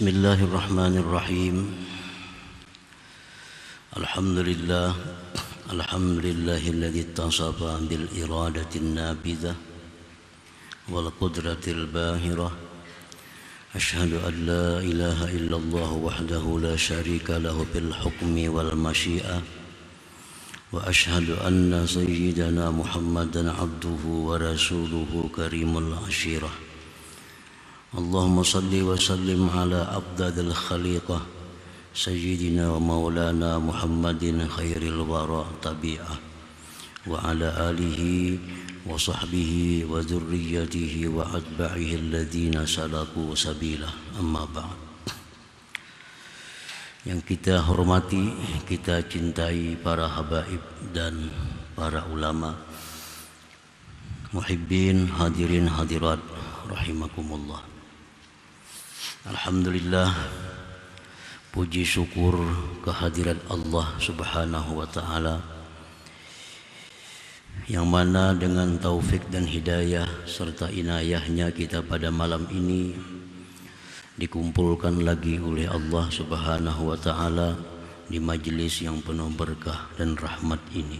Bismillahirrahmanirrahim. Alhamdulillah, alhamdulillahilladzi tasafa bil iradatin nabidah wal qudratil bahirah. Ashhadu an la ilaha illallah wahdahu la syarika lahu bil hukmi wal masyiah. Wa ashhadu anna sayyidana Muhammadan abduhu wa rasuluhu karimul ashirah. Allahumma salli wa sallim ala abdadil khaliqah sayyidina wa maulana Muhammadin khairil wara tabi'ah wa ala alihi wa sahbihi wa dhurriyyatihi wa atba'ihi alladhina salaku sabilah, amma ba'd. Yang kita hormati, kita cintai para habaib dan para ulama, muhibbin, hadirin hadirat rahimakumullah. Alhamdulillah, puji syukur kehadirat Allah Subhanahu wa ta'ala, yang mana dengan taufik dan hidayah serta inayahnya kita pada malam ini dikumpulkan lagi oleh Allah Subhanahu wa ta'ala di majlis yang penuh berkah dan rahmat ini.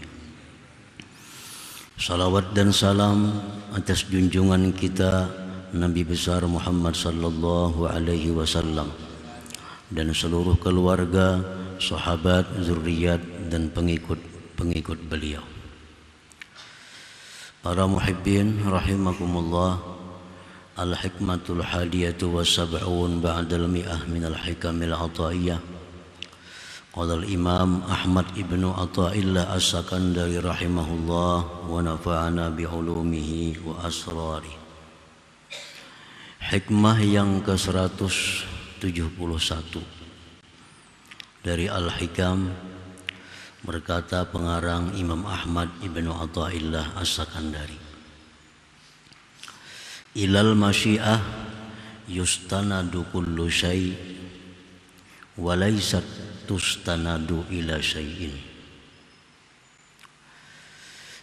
Salawat dan salam atas junjungan kita Nabi besar Muhammad sallallahu alaihi wasallam dan seluruh keluarga, sahabat, zuriat dan pengikut beliau. Para muhibbin rahimakumullah, al-hikmatul hadiyatu wa sab'un ba'dal mi'ah minal hikamil ataiyah. Qala al-imam Ahmad ibnu Athaillah as-Sakandari rahimahullah wa nafa'ana bi'ulumihi wa asrari. Hikmah yang ke-171 dari Al-Hikam, berkata pengarang Imam Ahmad ibnu Athaillah as-Sakandari, ilal masyiah yustanadu kullu syai' wa laysat tustanadu ila syai'in,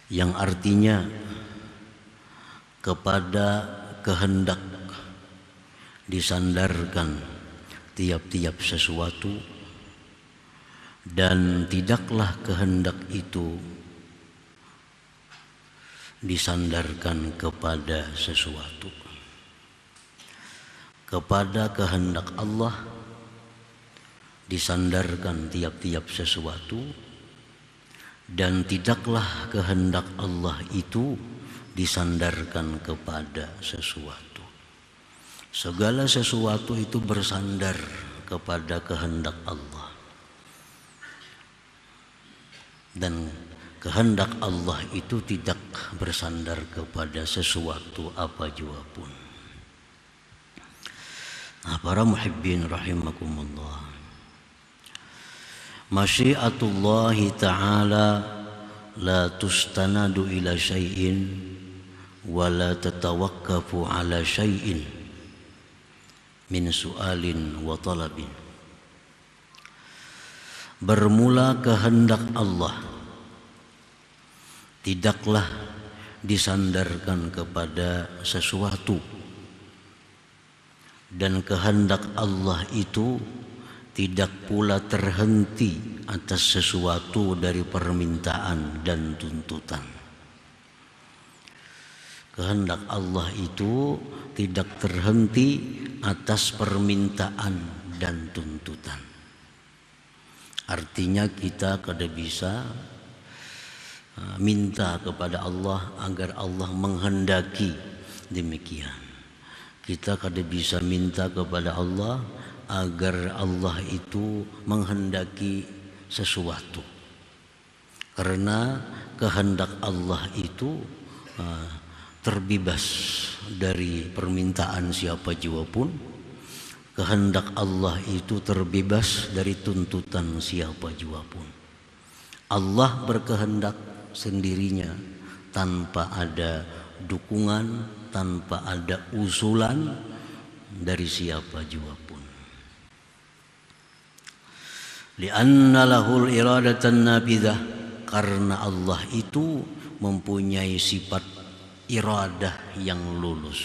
yang artinya kepada kehendak disandarkan tiap-tiap sesuatu, dan tidaklah kehendak itu disandarkan kepada sesuatu. Kepada kehendak Allah disandarkan tiap-tiap sesuatu, dan tidaklah kehendak Allah itu disandarkan kepada sesuatu. Segala sesuatu itu bersandar kepada kehendak Allah, dan kehendak Allah itu tidak bersandar kepada sesuatu apa jua pun. Nah, para muhibbin rahimakumullah, masyiatullahi ta'ala la tustanadu ila syai'in wa la tatawakkafu ala syai'in min su'alin wa talabin. Bermula kehendak Allah tidaklah disandarkan kepada sesuatu, dan kehendak Allah itu tidak pula terhenti atas sesuatu dari permintaan dan tuntutan. Kehendak Allah itu tidak terhenti atas permintaan dan tuntutan. Artinya kita kada bisa minta kepada Allah agar Allah menghendaki demikian. Kita kada bisa minta kepada Allah agar Allah itu menghendaki sesuatu, karena kehendak Allah itu terbebas dari permintaan siapa jua pun. Kehendak Allah itu terbebas dari tuntutan siapa jua pun. Allah berkehendak sendirinya tanpa ada dukungan, tanpa ada usulan dari siapa jua pun. Li'anna lahul iradatan nabidah, karena Allah itu mempunyai sifat iradah yang lulus,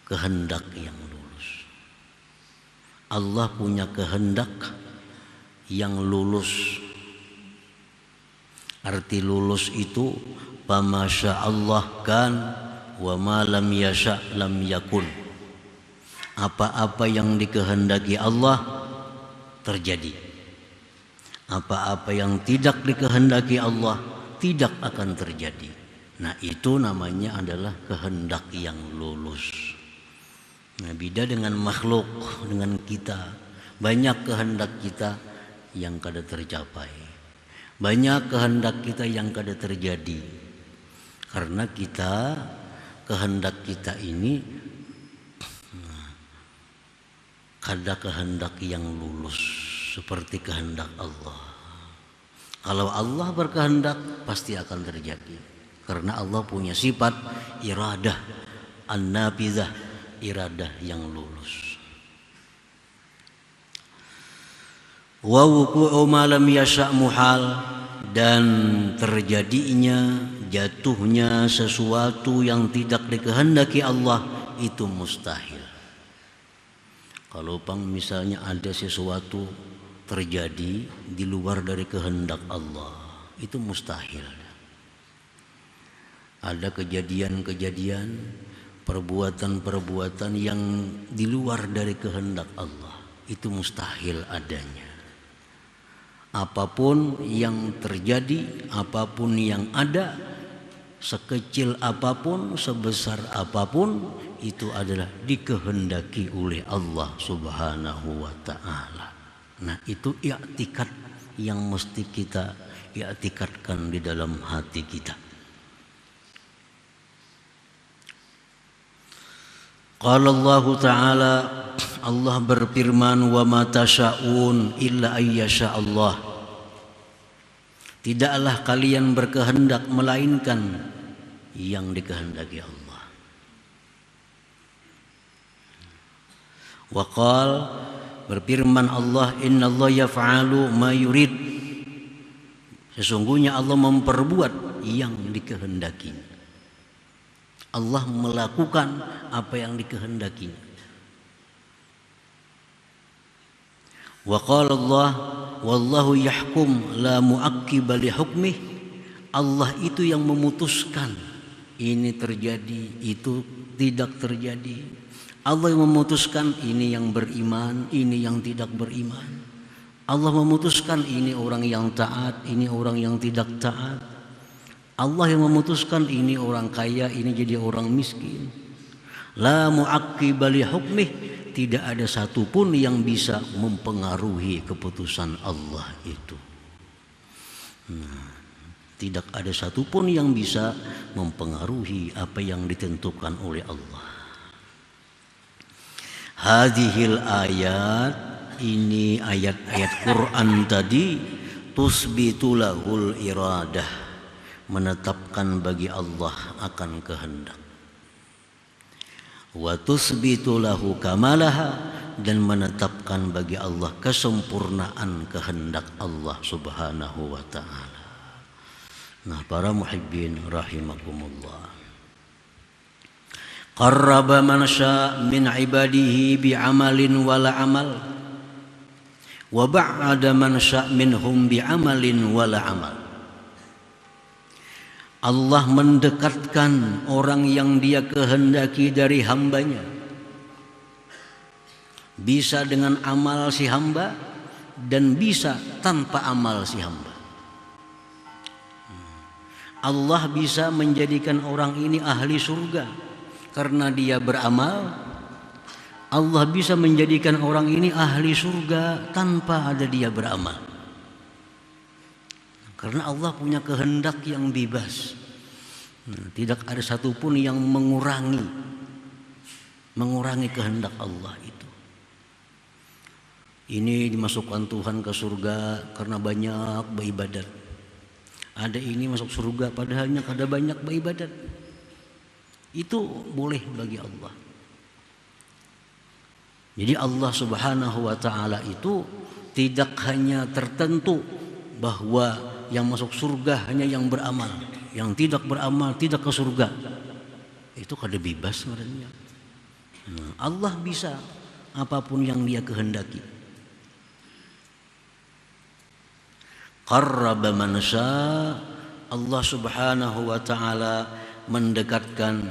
kehendak yang lulus. Allah punya kehendak yang lulus. Arti lulus itu pamasya Allah kan wa ma lam yasha lam yakun. Apa-apa yang dikehendaki Allah terjadi. Apa-apa yang tidak dikehendaki Allah tidak akan terjadi. Nah, itu namanya adalah kehendak yang lulus. Nah, beda dengan makhluk, dengan kita. Banyak kehendak kita yang kada tercapai. Banyak kehendak kita yang kada terjadi. Karena kehendak kita ini kada kehendak yang lulus seperti kehendak Allah. Kalau Allah berkehendak pasti akan terjadi. Karena Allah punya sifat iradah an-nafizah, iradah yang lulus. Wa wuqu'u ma lam yasha' muhal, dan terjadinya, jatuhnya sesuatu yang tidak dikehendaki Allah itu mustahil. Kalau misalnya ada sesuatu terjadi di luar dari kehendak Allah, itu mustahil. Ada kejadian-kejadian, perbuatan-perbuatan yang di luar dari kehendak Allah, itu mustahil adanya. Apapun yang terjadi, apapun yang ada, sekecil apapun, sebesar apapun, itu adalah dikehendaki oleh Allah Subhanahu wa ta'ala. Nah, itu i'tikad yang mesti kita i'tikadkan di dalam hati kita. Qala Allah Ta'ala, Allah berfirman, wa ma tasyaun illa ayyasha Allah. Tidaklah kalian berkehendak melainkan yang dikehendaki Allah. Wa qala, berfirman Allah, innallaha yaf'alu ma yurid. Sesungguhnya Allah memperbuat yang dikehendaki. Allah melakukan apa yang dikehendaki. Wa qala Allah, wallahu yahkum la mu'aqqiba li hukmih. Allah itu yang memutuskan ini terjadi, itu tidak terjadi. Allah yang memutuskan ini yang beriman, ini yang tidak beriman. Allah memutuskan ini orang yang taat, ini orang yang tidak taat. Allah yang memutuskan ini orang kaya, ini jadi orang miskin. La mu'aqqiba li hukmih, tidak ada satupun yang bisa mempengaruhi keputusan Allah itu. Nah, tidak ada satupun yang bisa mempengaruhi apa yang ditentukan oleh Allah. Hadhil ayat, ini ayat-ayat Quran tadi, tusbitu lahul iradah, menetapkan bagi Allah akan kehendak. Wa tusbitu lahu kamalaha, dan menetapkan bagi Allah kesempurnaan kehendak Allah Subhanahu wa ta'ala. Nah, para muhibbin rahimakumullah, qarraba man syaa min ibadihi bi'amalin wala amal, wa ba'ada man syaa minhum bi'amalin wala amal. Allah mendekatkan orang yang Dia kehendaki dari hambanya, bisa dengan amal si hamba dan bisa tanpa amal si hamba. Allah bisa menjadikan orang ini ahli surga karena dia beramal. Allah bisa menjadikan orang ini ahli surga tanpa ada dia beramal. Karena Allah punya kehendak yang bebas. Tidak ada satupun yang mengurangi kehendak Allah itu. Ini dimasukkan Tuhan ke surga karena banyak beribadat. Ada ini masuk surga padahalnya kada banyak beribadat. Itu boleh bagi Allah. Jadi Allah Subhanahu wa ta'ala itu tidak hanya tertentu bahwa yang masuk surga hanya yang beramal, yang tidak beramal tidak ke surga. Itu kada bebas sebenarnya. Allah bisa apapun yang Dia kehendaki. Qarraba man syaa, Allah Subhanahu wa taala mendekatkan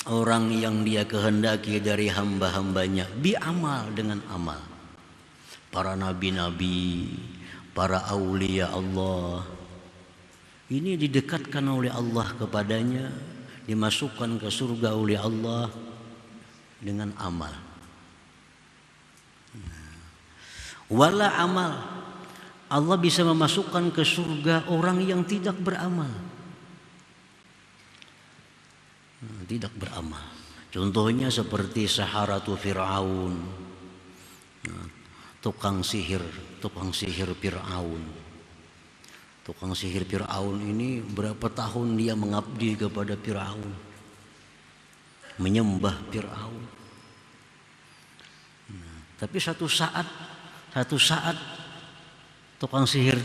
orang yang Dia kehendaki dari hamba-hambanya biamal, dengan amal. Para nabi-nabi, para aulia Allah, ini didekatkan oleh Allah kepadanya, dimasukkan ke surga oleh Allah dengan amal. Wala amal, Allah bisa memasukkan ke surga orang yang tidak beramal. Tidak beramal. Contohnya seperti Saharatu Fir'aun, tukang sihir Fir'aun. Tukang sihir Fir'aun ini berapa tahun dia mengabdi kepada Fir'aun, menyembah Fir'aun. Tapi satu saat tukang sihir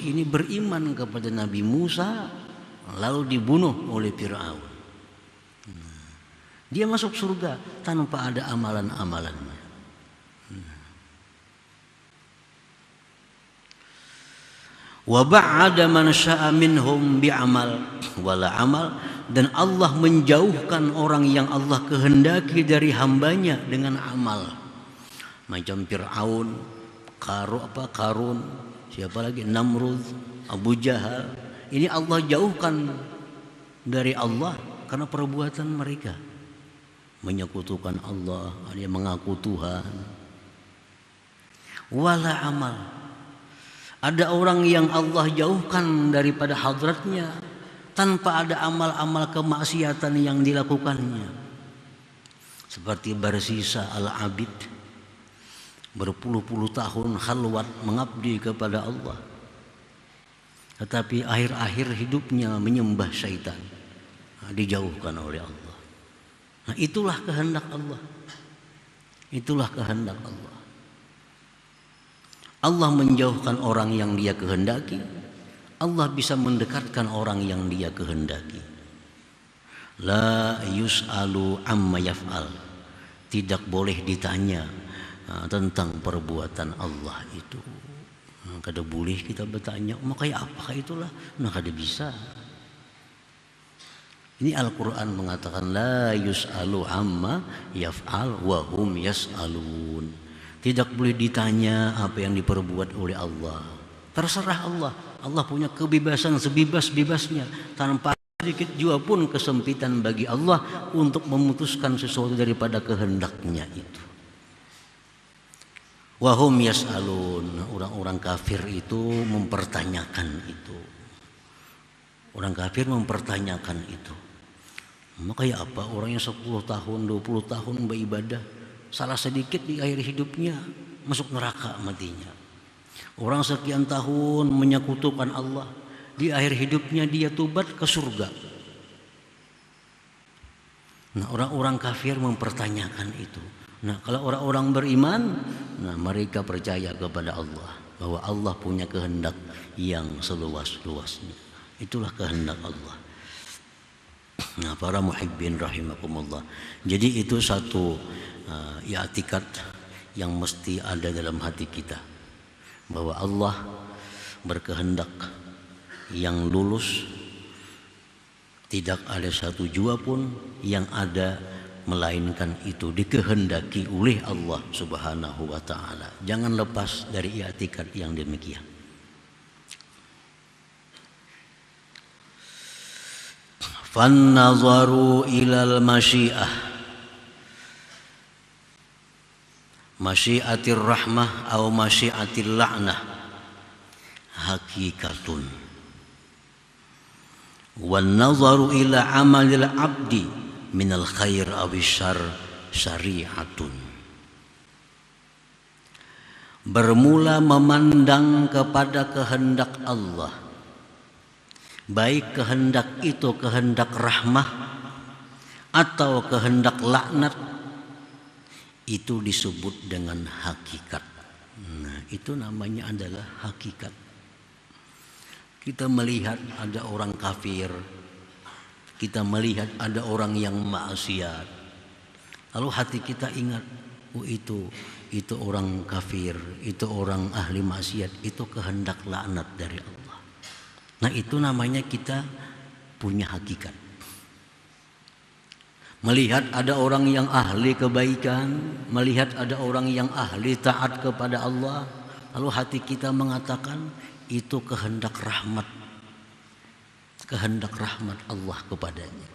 ini beriman kepada Nabi Musa, lalu dibunuh oleh Fir'aun. Dia masuk surga tanpa ada amalan-amalannya. Wa ba'ada man syaa minhum bi'amal wala amal, dan Allah menjauhkan orang yang Allah kehendaki dari hambanya dengan amal. Macam Fir'aun, Qarun, siapa lagi, Namrud, Abu Jahal. Ini Allah jauhkan dari Allah karena perbuatan mereka menyekutukan Allah, dia mengaku Tuhan. Wala amal, ada orang yang Allah jauhkan daripada hadratnya tanpa ada amal-amal kemaksiatan yang dilakukannya. Seperti Barsisa al-Abid, berpuluh-puluh tahun khalwat mengabdi kepada Allah, tetapi akhir-akhir hidupnya menyembah syaitan, dijauhkan oleh Allah. Nah, itulah kehendak Allah. Itulah kehendak Allah. Allah menjauhkan orang yang Dia kehendaki, Allah bisa mendekatkan orang yang Dia kehendaki. La yus'alu amma yaf'al, tidak boleh ditanya tentang perbuatan Allah itu. Kada boleh kita bertanya, makanya apakah itulah? Nah, kada bisa. Ini Al-Quran mengatakan la yus'alu amma yaf'al wa hum yas'alun. Tidak boleh ditanya apa yang diperbuat oleh Allah. Terserah Allah. Allah punya kebebasan sebebas-bebasnya, tanpa sedikit juga pun kesempitan bagi Allah untuk memutuskan sesuatu daripada kehendaknya itu. Wahum yas'alun, orang-orang kafir itu mempertanyakan itu. Orang kafir mempertanyakan itu. Makanya apa? Orang yang 10 tahun, 20 tahun beribadah, salah sedikit di akhir hidupnya masuk neraka matinya. Orang sekian tahun menyekutukan Allah, di akhir hidupnya dia tobat ke surga. Nah, orang-orang kafir mempertanyakan itu. Nah, kalau orang-orang beriman, nah mereka percaya kepada Allah bahwa Allah punya kehendak yang seluas-luasnya. Itulah kehendak Allah. Nah, para muhibbin rahimakumullah. Jadi itu satu i'tikad yang mesti ada dalam hati kita, bahwa Allah berkehendak yang lulus, tidak ada satu jua pun yang ada melainkan itu dikehendaki oleh Allah Subhanahu wa taala. Jangan lepas dari i'tikad yang demikian. Fan nazaru ilal masyiah, masyiatir rahmah atau masyiatil la'nah hakikatun, wan nazaru ila amalil abdi minal khair awi syar syari'atun. Bermula memandang kepada kehendak Allah, baik kehendak itu kehendak rahmah atau kehendak laknat, itu disebut dengan hakikat. Nah, itu namanya adalah hakikat. Kita melihat ada orang kafir, kita melihat ada orang yang maksiat, lalu hati kita ingat, oh itu orang kafir, itu orang ahli maksiat, itu kehendak laknat dari Allah. Nah itu namanya kita punya hakikat. Melihat ada orang yang ahli kebaikan, melihat ada orang yang ahli taat kepada Allah, lalu hati kita mengatakan itu kehendak rahmat Allah kepadanya.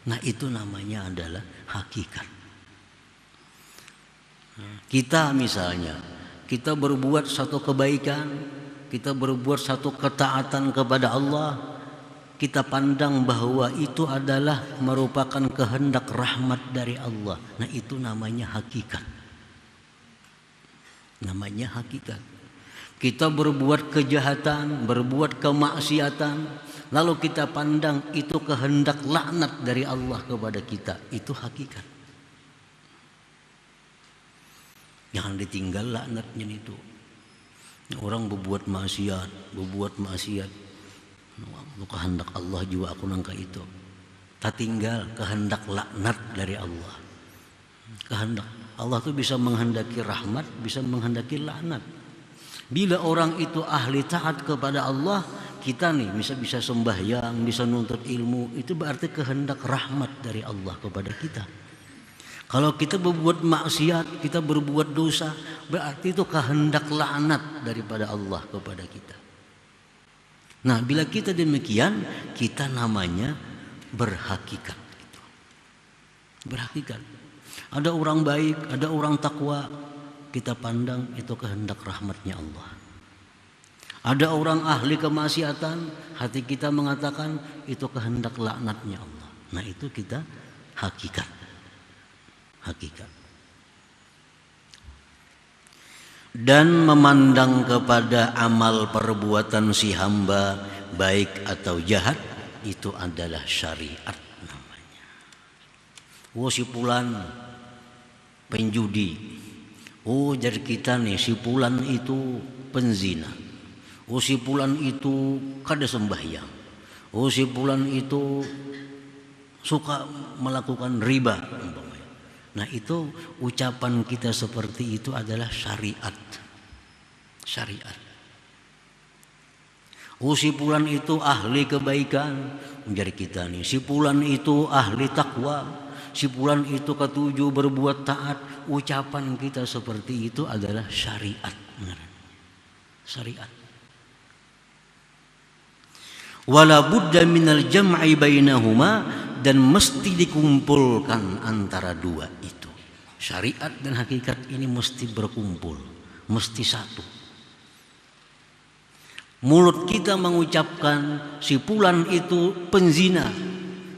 Nah itu namanya adalah hakikat. Kita misalnya, kita berbuat satu kebaikan, kita berbuat satu ketaatan kepada Allah, kita pandang bahwa itu adalah merupakan kehendak rahmat dari Allah. Nah itu namanya hakikat. Namanya hakikat. Kita berbuat kejahatan, berbuat kemaksiatan, lalu kita pandang itu kehendak laknat dari Allah kepada kita. Itu hakikat. Jangan ditinggal laknatnya itu. Orang berbuat maksiat, itu kehendak Allah juga aku nangka itu. Tak tinggal kehendak laknat dari Allah. Kehendak Allah itu bisa menghendaki rahmat, bisa menghendaki laknat. Bila orang itu ahli taat kepada Allah, kita nih bisa sembahyang, bisa nuntut ilmu, itu berarti kehendak rahmat dari Allah kepada kita. Kalau kita berbuat maksiat, kita berbuat dosa, berarti itu kehendak laknat daripada Allah kepada kita. Nah, bila kita demikian, kita namanya berhakikat. Berhakikat. Ada orang baik, ada orang takwa, kita pandang itu kehendak rahmatnya Allah. Ada orang ahli kemaksiatan, hati kita mengatakan itu kehendak laknatnya Allah. Nah, itu kita hakikat. Dan memandang kepada amal perbuatan si hamba baik atau jahat, itu adalah syariat namanya. Oh si fulan penjudi, oh jadi kita nih si fulan itu penzina, oh si fulan itu kada sembahyang, oh si fulan itu suka melakukan riba. Nah itu ucapan kita seperti itu adalah syariat. Oh si fulan itu ahli kebaikan, menjadi kita nih. Si fulan itu ahli takwa, si fulan itu ketujuh berbuat taat. Ucapan kita seperti itu adalah syariat. Syariat. Wala budda minal jam'i bainahuma, dan mesti dikumpulkan antara dua itu. Syariat dan hakikat ini mesti berkumpul, mesti satu. Mulut kita mengucapkan si fulan itu penzina,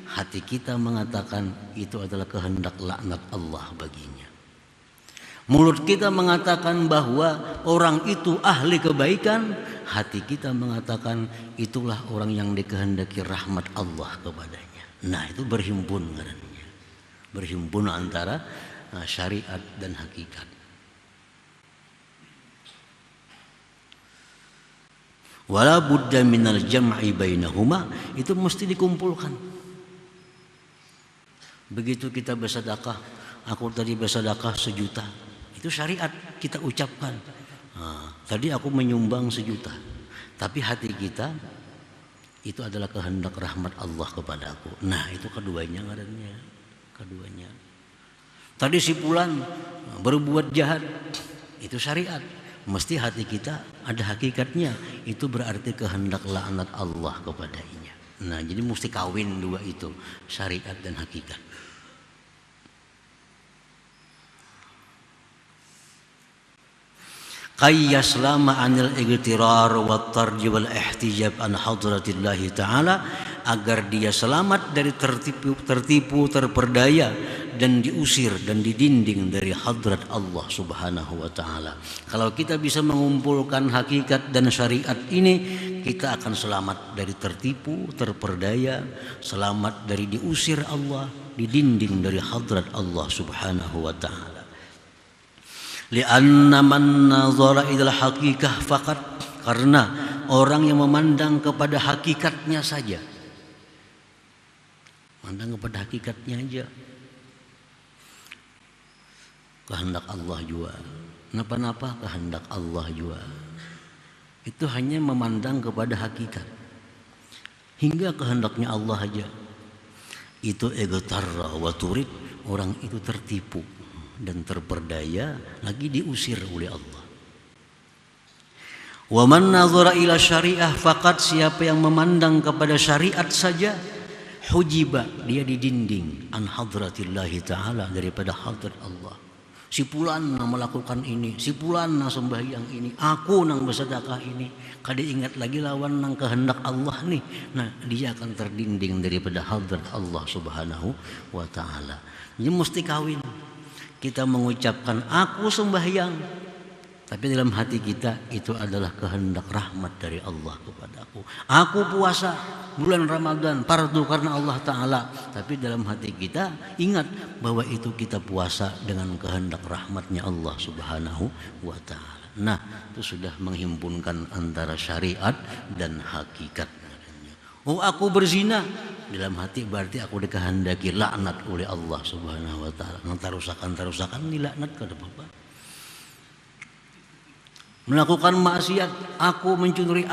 hati kita mengatakan itu adalah kehendak laknat Allah baginya. Mulut kita mengatakan bahwa orang itu ahli kebaikan, hati kita mengatakan itulah orang yang dikehendaki rahmat Allah kepadanya. Nah itu berhimpun katanya. Berhimpun antara syariat dan hakikat. Wala budda minal jam'i bainahuma, itu mesti dikumpulkan. Begitu kita bersedekah, aku tadi bersedekah 1 juta, itu syariat kita ucapkan. Tadi aku menyumbang 1 juta, tapi hati kita itu adalah kehendak rahmat Allah kepada aku. Nah itu keduanya ngarannya. Keduanya. Tadi si fulan berbuat jahat, itu syariat. Mesti hati kita ada hakikatnya. Itu berarti kehendak laknat Allah kepadanya. Nah jadi mesti kawin dua itu, syariat dan hakikat. Qayyaslama anil igtirar wa tarji wal ihtijab an hadratillahi ta'ala, agar dia selamat dari tertipu, terperdaya dan diusir dan didinding dari hadrat Allah subhanahu wa ta'ala. Kalau kita bisa mengumpulkan hakikat dan syariat ini, kita akan selamat dari tertipu, terperdaya, selamat dari diusir Allah, didinding dari hadrat Allah subhanahu wa ta'ala. Lianna man nazara ilal hakikah faqat, karena orang yang memandang kepada hakikatnya saja, memandang kepada hakikatnya aja, kehendak Allah jua. Napa-napa kehendak Allah jua. Itu hanya memandang kepada hakikat. Hingga kehendaknya Allah aja. Itu egotarra wa turid, orang itu tertipu dan terperdaya lagi diusir oleh Allah. Wa man nazara ila syariah faqat, siapa yang memandang kepada syariat saja, hujiba, dia didinding an hadratillahi ta'ala, daripada hadrat Allah. Si fulan nang melakukan ini, si fulan nang sembahyang ini, aku nang bersedekah ini, kada ingat lagi lawan nang kehendak Allah nih. Nah, dia akan terdinding daripada hadrat Allah Subhanahu wa taala. Jadi mesti kawin. Kita mengucapkan aku sembahyang, tapi dalam hati kita itu adalah kehendak rahmat dari Allah kepadaku. Aku puasa bulan Ramadan fardu karena Allah Ta'ala, tapi dalam hati kita ingat bahwa itu kita puasa dengan kehendak rahmatnya Allah Subhanahu wa Ta'ala. Nah, itu sudah menghimpunkan antara syariat dan hakikat. Oh, aku berzina, dalam hati berarti aku dikehendaki laknat oleh Allah Subhanahu wa Ta'ala. Nang tarusakan dilaknat kada apa-apa. Melakukan maksiat, aku mencuri,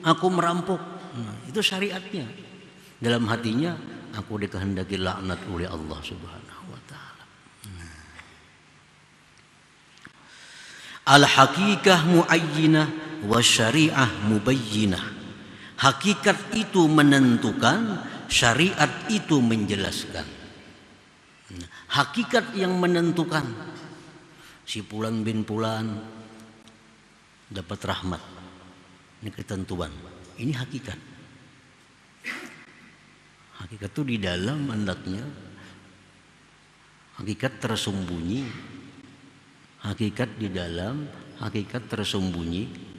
aku merampok. Nah, itu syariatnya. Dalam hatinya, aku dikehendaki laknat oleh Allah Subhanahu wa Ta'ala. Al-hakikah muayyinah wa syariah mubayyinah. Hakikat itu menentukan, syariat itu menjelaskan. Hakikat yang menentukan, si Fulan bin Fulan dapat rahmat, ini ketentuan, ini hakikat. Hakikat itu di dalam hendaknya, hakikat tersembunyi, hakikat di dalam, hakikat tersembunyi.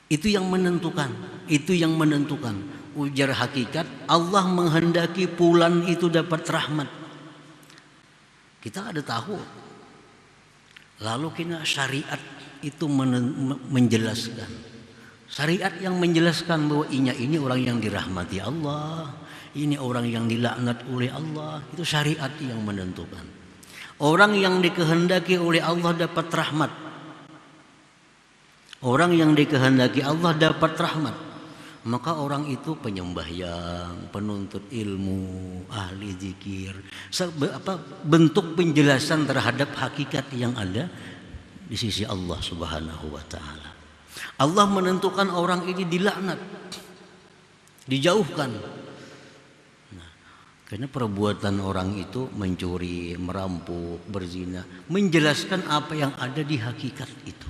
Itu yang menentukan, itu yang menentukan. Ujar hakikat, Allah menghendaki fulan itu dapat rahmat. Kita ada tahu. Lalu kena syariat itu menjelaskan. Syariat yang menjelaskan bahwa ini orang yang dirahmati Allah, ini orang yang dilaknat oleh Allah. Itu syariat yang menentukan. Orang yang dikehendaki oleh Allah dapat rahmat. Orang yang dikehendaki Allah dapat rahmat. Maka orang itu penyembahyang, penuntut ilmu, ahli zikir, bentuk penjelasan terhadap hakikat yang ada di sisi Allah Subhanahu wa Ta'ala. Allah menentukan orang ini dilaknat, dijauhkan. Nah, karena perbuatan orang itu mencuri, merampok, berzina, menjelaskan apa yang ada di hakikat itu.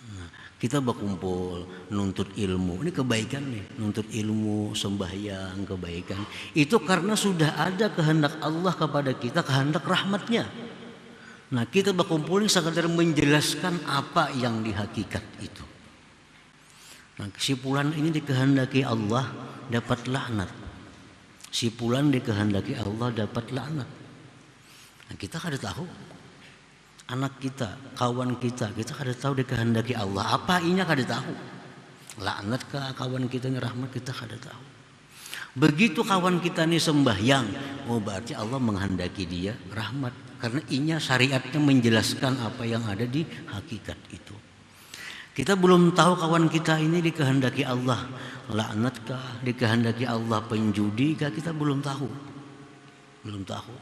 Nah, kita berkumpul nuntut ilmu, ini kebaikan nih, nuntut ilmu, sembahyang, kebaikan. Itu karena sudah ada kehendak Allah kepada kita, kehendak rahmatnya. Nah, kita berkumpul ini sekadar menjelaskan apa yang di hakikat itu. Nah, si fulan ini dikehendaki Allah dapat laknat. Si fulan dikehendaki Allah dapat laknat. Nah, kita kada tahu. Anak kita, kawan kita kada tahu dikehendaki Allah. Apa inya kada tahu. Laknat ke kawan kita ini rahmat kita kada tahu. Begitu kawan kita ini sembahyang, oh berarti Allah menghendaki dia rahmat. Karena inya syariatnya menjelaskan apa yang ada di hakikat itu. Kita belum tahu kawan kita ini dikehendaki Allah laknatkah, dikehendaki Allah penjudikah, kita belum tahu. Belum tahu.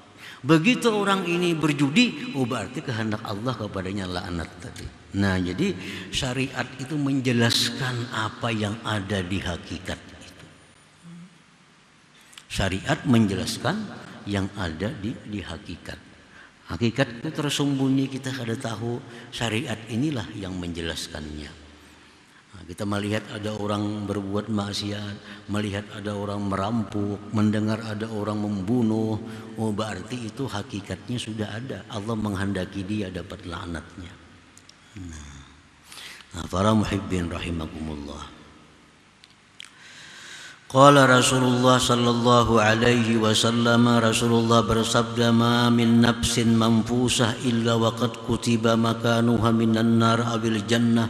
Begitu orang ini berjudi, oh berarti kehendak Allah kepadanya laknat tadi. Nah, jadi syariat itu menjelaskan apa yang ada di hakikat itu. Syariat menjelaskan yang ada di hakikat. Hakikat itu tersembunyi, kita kada tahu. Syariat inilah yang menjelaskannya. Nah, kita melihat ada orang berbuat maksiat, melihat ada orang merampok, mendengar ada orang membunuh, oh berarti itu hakikatnya sudah ada. Allah menghendaki dia dapat laknatnya. Nah, para muhibbin rahimakumullah. Qala Rasulullah sallallahu alaihi wasallam, Rasulullah bersabda, ma min nafsin manfusah illa waqad kutiba makanuha minan nar awil jannah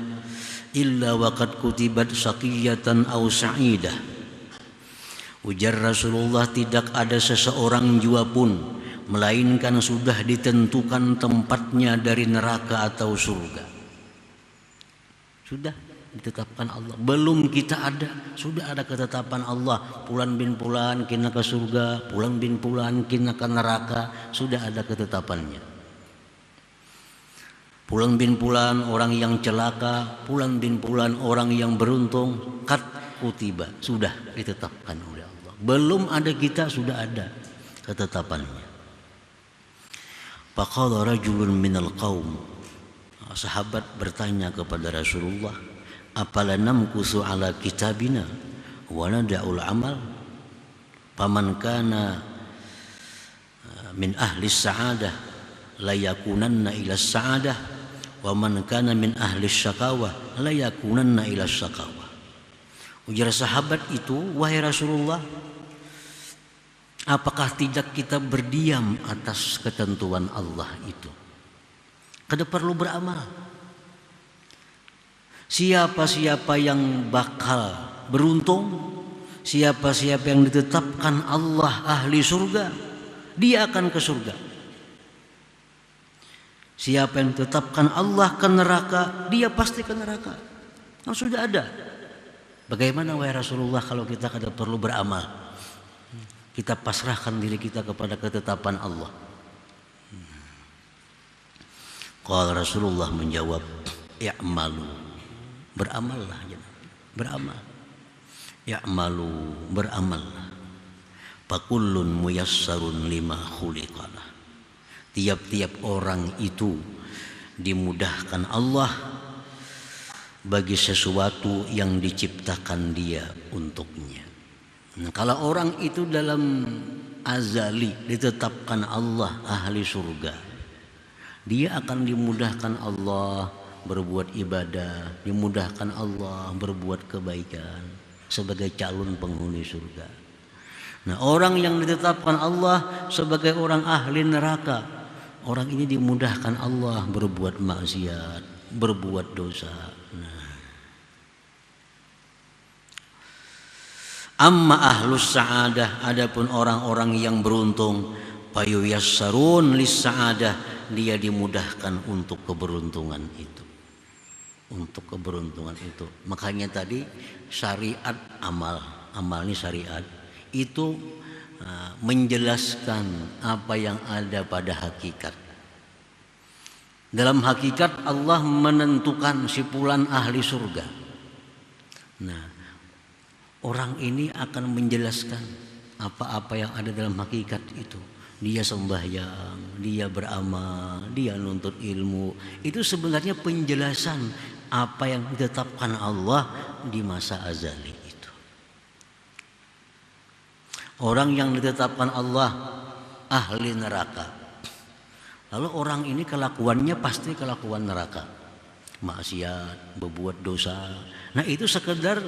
illa waqad kutibat saqiyatan aw sa'idah. Ujar Rasulullah, tidak ada seseorang jua pun melainkan sudah ditentukan tempatnya dari neraka atau surga. Sudah ditetapkan Allah. Belum kita ada, sudah ada ketetapan Allah. Fulan bin fulan kena ke surga, fulan bin fulan kena ke neraka, sudah ada ketetapannya. Fulan bin fulan orang yang celaka, fulan bin fulan orang yang beruntung, qad kutiba, sudah ditetapkan oleh Allah. Belum ada kita, sudah ada ketetapannya. Faqala rajulun minal qaum, sahabat bertanya kepada Rasulullah, apala namkusu ala kitabina wa nada'ul amal, faman kana min ahli sa'adah la yakunanna ila sa'adah wa man kana min ahli syaqawah la yakunanna ila syaqawah. Ujar sahabat itu, wahai Rasulullah, apakah tidak kita berdiam atas ketentuan Allah itu? Kada perlu beramal. Siapa-siapa yang bakal beruntung, siapa-siapa yang ditetapkan Allah ahli surga, dia akan ke surga. Siapa yang ditetapkan Allah ke neraka, dia pasti ke neraka. Nah, sudah ada. Bagaimana wahai Rasulullah kalau kita kada perlu beramal? Kita pasrahkan diri kita kepada ketetapan Allah. Qala Rasulullah menjawab, i'malu, beramallah, beramal. I'malu, beramallah. Fakullun muyassarun lima khuliqalah. Tiap-tiap orang itu dimudahkan Allah bagi sesuatu yang diciptakan dia untuknya. Nah, kalau orang itu dalam azali ditetapkan Allah ahli surga, dia akan dimudahkan Allah berbuat ibadah, dimudahkan Allah berbuat kebaikan sebagai calon penghuni surga. Nah, orang yang ditetapkan Allah sebagai orang ahli neraka, orang ini dimudahkan Allah berbuat maksiat, berbuat dosa. Nah. Amma ahlus sa'adah, adapun orang-orang yang beruntung, fayuyassarun lis sa'adah, dia dimudahkan untuk keberuntungan itu. Untuk keberuntungan itu. Makanya tadi syariat amal ini syariat itu menjelaskan apa yang ada pada hakikat. Dalam hakikat Allah menentukan si fulan ahli surga. Nah, orang ini akan menjelaskan apa-apa yang ada dalam hakikat itu. Dia sembahyang, dia beramal, dia nuntut ilmu. Itu sebenarnya penjelasan apa yang ditetapkan Allah di masa azali. Orang yang ditetapkan Allah ahli neraka, lalu orang ini kelakuannya pasti kelakuan neraka, maksiat, berbuat dosa. Nah, itu sekedar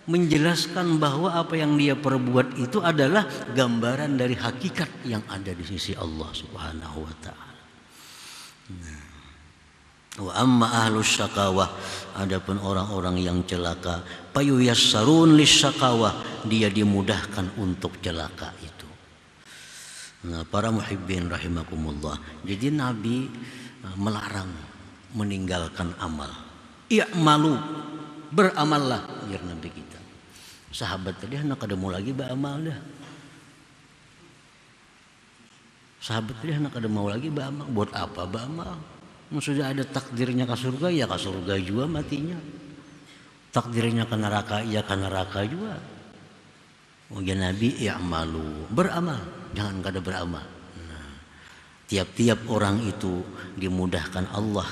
menjelaskan bahwa apa yang dia perbuat itu adalah gambaran dari hakikat yang ada di sisi Allah Subhanahu wa ta'ala. Wa amma ahlus syaqawah, adapun orang-orang yang celaka, payuyassarun lisyaqawah, dia dimudahkan untuk celaka itu. Nah, para muhibbin rahimakumullah, jadi Nabi melarang meninggalkan amal. I'malu, beramallah, biar Nabi kita. Sahabat tadi hendak kada mau lagi beramal dah. Sahabat tadi hendak kada mau lagi beramal, buat apa beramal? Sudah ada takdirnya ke surga, ya ke surga juga matinya. Takdirnya ke neraka, ya ke neraka juga. Ya Nabi, i'malu, beramal, jangan kada beramal. Nah, tiap-tiap orang itu dimudahkan Allah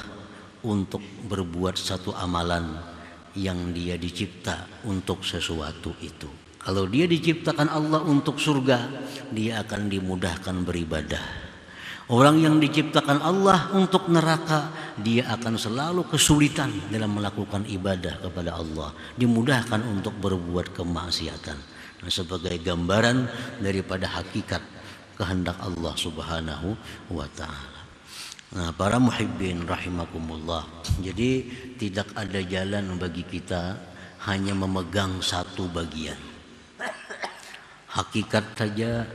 untuk berbuat satu amalan yang dia dicipta untuk sesuatu itu. Kalau dia diciptakan Allah untuk surga, dia akan dimudahkan beribadah. Orang yang diciptakan Allah untuk neraka, dia akan selalu kesulitan dalam melakukan ibadah kepada Allah, dimudahkan untuk berbuat kemaksiatan. Nah, sebagai gambaran daripada hakikat kehendak Allah Subhanahu wa ta'ala. Nah, para muhibbin rahimakumullah, jadi tidak ada jalan bagi kita hanya memegang satu bagian. Hakikat saja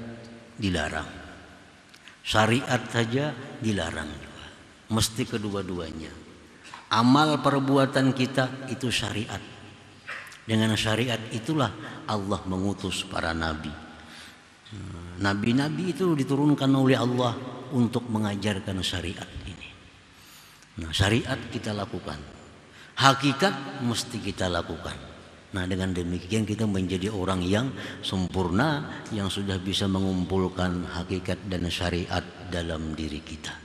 dilarang. Syariat saja dilarang juga. Mesti kedua-duanya. Amal perbuatan kita itu syariat. Dengan syariat itulah Allah mengutus para nabi. Nabi-nabi itu diturunkan oleh Allah untuk mengajarkan syariat ini. Nah, syariat kita lakukan. Hakikat mesti kita lakukan. Nah, dengan demikian kita menjadi orang yang sempurna, yang sudah bisa mengumpulkan hakikat dan syariat dalam diri kita.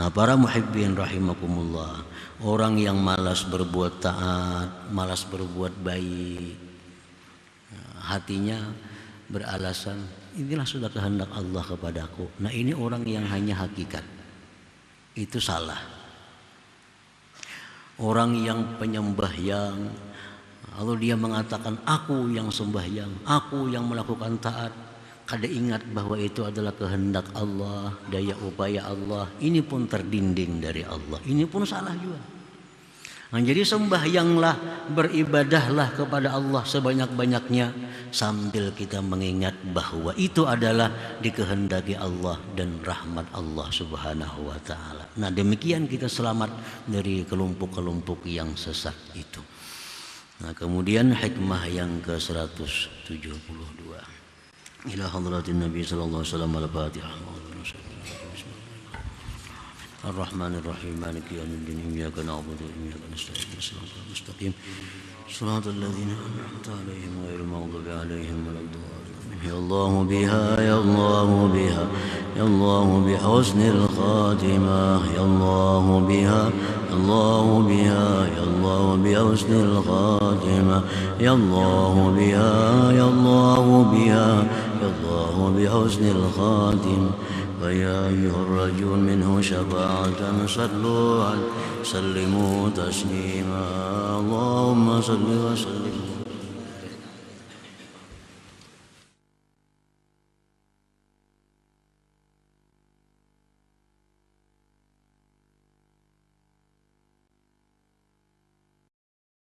Nah, para muhibbin rahimakumullah, orang yang malas berbuat taat, malas berbuat baik, hatinya beralasan, inilah sudah kehendak Allah kepadaku. Nah, ini orang yang hanya hakikat. Itu salah. Orang yang penyembahyang, lalu dia mengatakan aku yang sembahyang, aku yang melakukan taat, kada ingat bahwa itu adalah kehendak Allah, daya upaya Allah. Ini pun terdinding dari Allah. Ini pun salah juga. Nah, jadi sembahyanglah, beribadahlah kepada Allah sebanyak-banyaknya sambil kita mengingat bahwa itu adalah dikehendaki Allah dan rahmat Allah Subhanahu wa taala. Nah, demikian kita selamat dari kelompok-kelompok yang sesat itu. Nah, kemudian hikmah yang ke-172. Ila hadratin Nabi sallallahu alaihi wasallam al-Fatihah. Ar-Rahman Ar-Rahim Maliki Yawmiddin Iyyaka na'budu wa iyyaka nasta'in Shiratal mustaqim Shiratal ladzina an'amta 'alaihim ghairil maghdubi 'alaihim waladdallin Ya Allah biha ya Allah biha ya Allah bi husnil khatimah ya Allah biha ya Allah biha ya Allah bi husnil khatimah ya Allah biha ya Allah biha ya Allah bi husnil khatimah ويا أيها الرجل منه شفاعة صلوا عليه سلموا تسليما اللهم صل وسلم